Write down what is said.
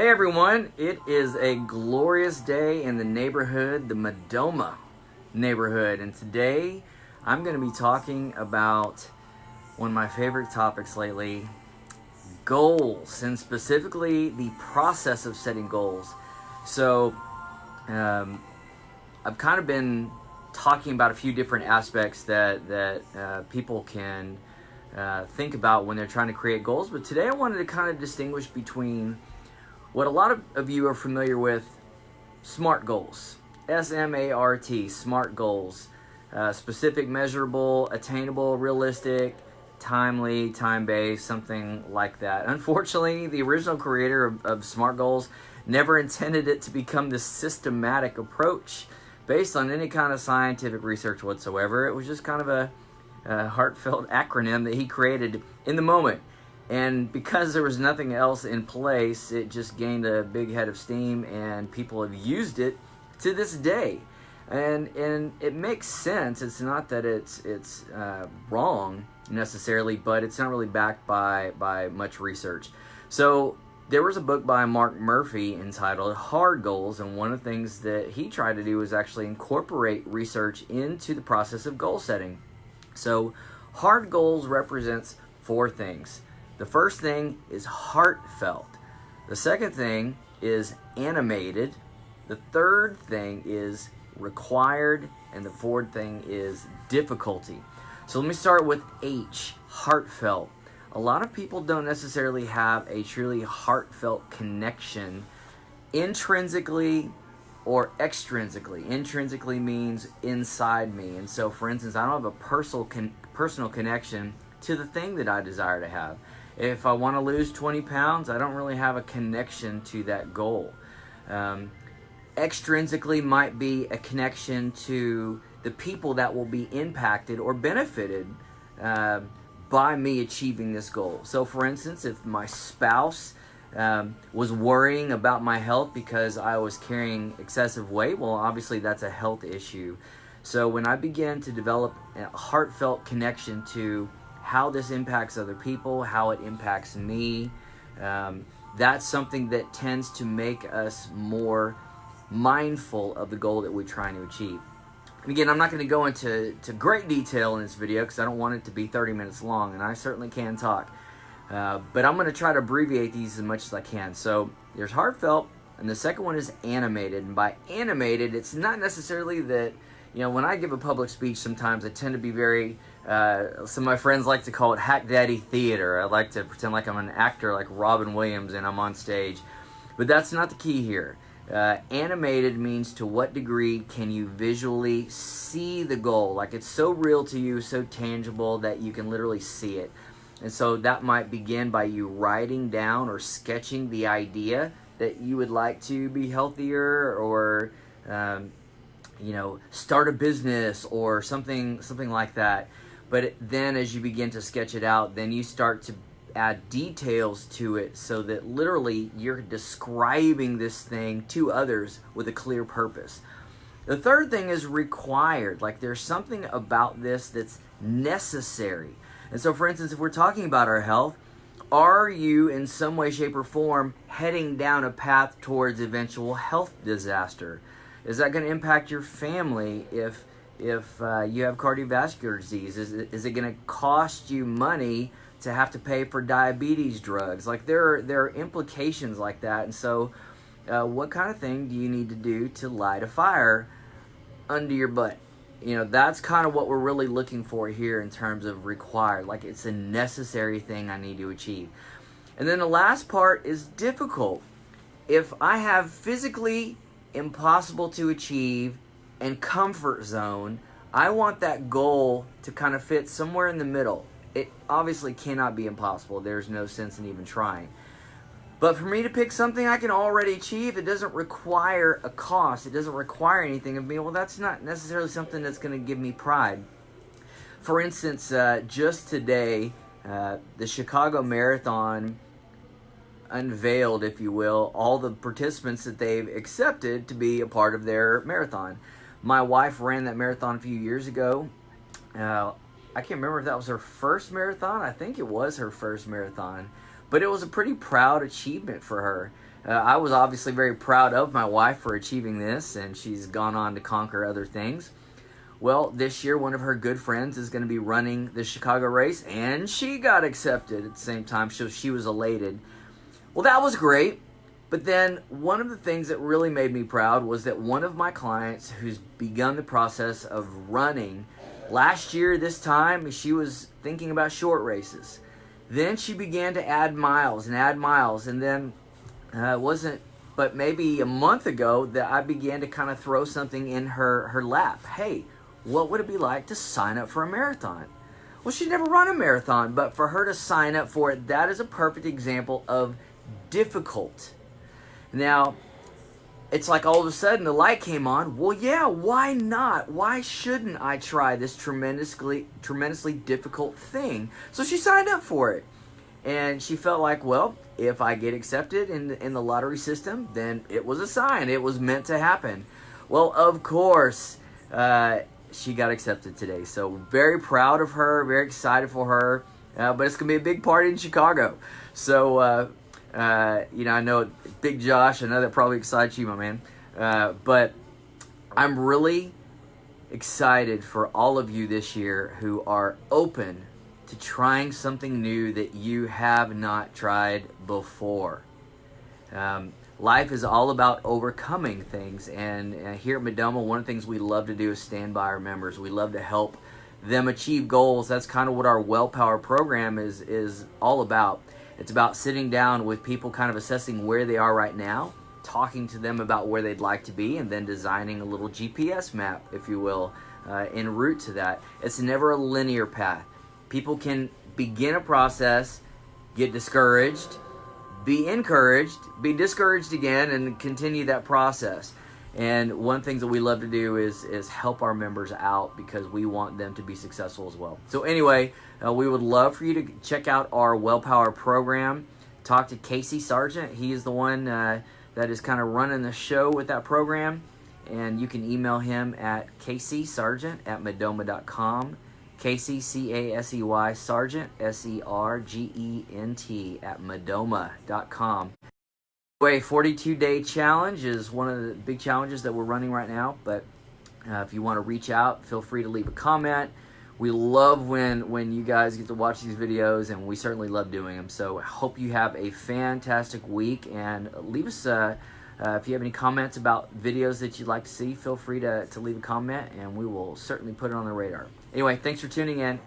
Hey everyone, it is a glorious day in the neighborhood, the Modoma neighborhood, and today I'm going to be talking about one of my favorite topics lately, goals, and specifically the process of setting goals. So I've kind of been talking about a few different aspects that people can think about when they're trying to create goals, but today I wanted to kind of distinguish between what a lot of you are familiar with, SMART goals. S-M-A-R-T, SMART goals. Specific, measurable, attainable, realistic, timely, time-based, something like that. Unfortunately, the original creator of SMART goals never intended it to become this systematic approach based on any kind of scientific research whatsoever. It was just kind of a heartfelt acronym that he created in the moment. And because there was nothing else in place, it just gained a big head of steam, and people have used it to this day. And it makes sense. It's not that it's wrong necessarily, but it's not really backed by much research. So there was a book by Mark Murphy entitled Hard Goals, and one of the things that he tried to do was actually incorporate research into the process of goal setting. So hard goals represents four things. The first thing is heartfelt. The second thing is animated. The third thing is required. And the fourth thing is difficulty. So let me start with H, heartfelt. A lot of people don't necessarily have a truly heartfelt connection intrinsically or extrinsically. Intrinsically means inside me. And so, for instance, I don't have a personal connection to the thing that I desire to have. If I want to lose 20 pounds, I don't really have a connection to that goal. Extrinsically might be a connection to the people that will be impacted or benefited by me achieving this goal. So for instance, if my spouse was worrying about my health because I was carrying excessive weight, well, obviously that's a health issue. So when I began to develop a heartfelt connection to how this impacts other people, how it impacts me, that's something that tends to make us more mindful of the goal that we're trying to achieve. And again, I'm not going to go into great detail in this video because I don't want it to be 30 minutes long, and I certainly can talk. But I'm going to try to abbreviate these as much as I can. So there's heartfelt, and the second one is animated. And by animated, it's not necessarily that, when I give a public speech, sometimes I tend to be very, some of my friends like to call it hack daddy theater. I like to pretend like I'm an actor like Robin Williams and I'm on stage. But that's not the key here. Animated means to what degree can you visually see the goal? Like it's so real to you, so tangible that you can literally see it. And so that might begin by you writing down or sketching the idea that you would like to be healthier or start a business or something like that. But then as you begin to sketch it out, then you start to add details to it so that literally you're describing this thing to others with a clear purpose. The third thing is required. Like there's something about this that's necessary. And so for instance, if we're talking about our health, are you in some way, shape, or form heading down a path towards eventual health disaster? Is that going to impact your family if you have cardiovascular disease? Is it going to cost you money to have to pay for diabetes drugs? Like there are implications like that. And so what kind of thing do you need to do to light a fire under your butt? That's kind of what we're really looking for here in terms of required. Like it's a necessary thing I need to achieve. And then the last part is difficult. If I have physically impossible to achieve and comfort zone, I want that goal to kind of fit somewhere in the middle. It obviously cannot be impossible. There's no sense in even trying. But for me to pick something I can already achieve, it doesn't require a cost. It doesn't require anything of me. Well, that's not necessarily something that's going to give me pride. For instance, just today, the Chicago Marathon unveiled, if you will, all the participants that they've accepted to be a part of their marathon. My wife ran that marathon a few years ago. I can't remember if that was her first marathon. I think it was her first marathon. But it was a pretty proud achievement for her. I was obviously very proud of my wife for achieving this, and she's gone on to conquer other things. Well, this year, one of her good friends is going to be running the Chicago race, and she got accepted at the same time, so she was elated. Well, that was great. But then one of the things that really made me proud was that one of my clients who's begun the process of running, last year this time, she was thinking about short races. Then she began to add miles, and then it wasn't but maybe a month ago that I began to kind of throw something in her lap. Hey, what would it be like to sign up for a marathon? Well, she'd never run a marathon, but for her to sign up for it, that is a perfect example of difficult. Now, it's like all of a sudden the light came on. Well, yeah, why not? Why shouldn't I try this tremendously difficult thing? So she signed up for it. And she felt like, well, if I get accepted in the lottery system, then it was a sign. It was meant to happen. Well, of course, she got accepted today. So very proud of her, very excited for her. But it's going to be a big party in Chicago. So, I know Big Josh, I know that probably excites you, my man. But I'm really excited for all of you this year who are open to trying something new that you have not tried before. Life is all about overcoming things, and here at Modoma, one of the things we love to do is stand by our members. We love to help them achieve goals. That's kind of what our Well Power program is all about. It's about sitting down with people, kind of assessing where they are right now, talking to them about where they'd like to be, and then designing a little GPS map, if you will, en route to that. It's never a linear path. People can begin a process, get discouraged, be encouraged, be discouraged again, and continue that process. And one of the things that we love to do is help our members out because we want them to be successful as well. So anyway, we would love for you to check out our Well Power program. Talk to Casey Sargent. He is the one that is kind of running the show with that program. And you can email him at caseysargent@modoma.com. Casey, C-A-S-E-Y, Sargent, S-E-R-G-E-N-T @modoma.com. Anyway, 42-day challenge is one of the big challenges that we're running right now. But if you want to reach out, feel free to leave a comment. We love when you guys get to watch these videos, and we certainly love doing them. So I hope you have a fantastic week, and leave us if you have any comments about videos that you'd like to see, feel free to leave a comment, and we will certainly put it on the radar. Anyway, thanks for tuning in.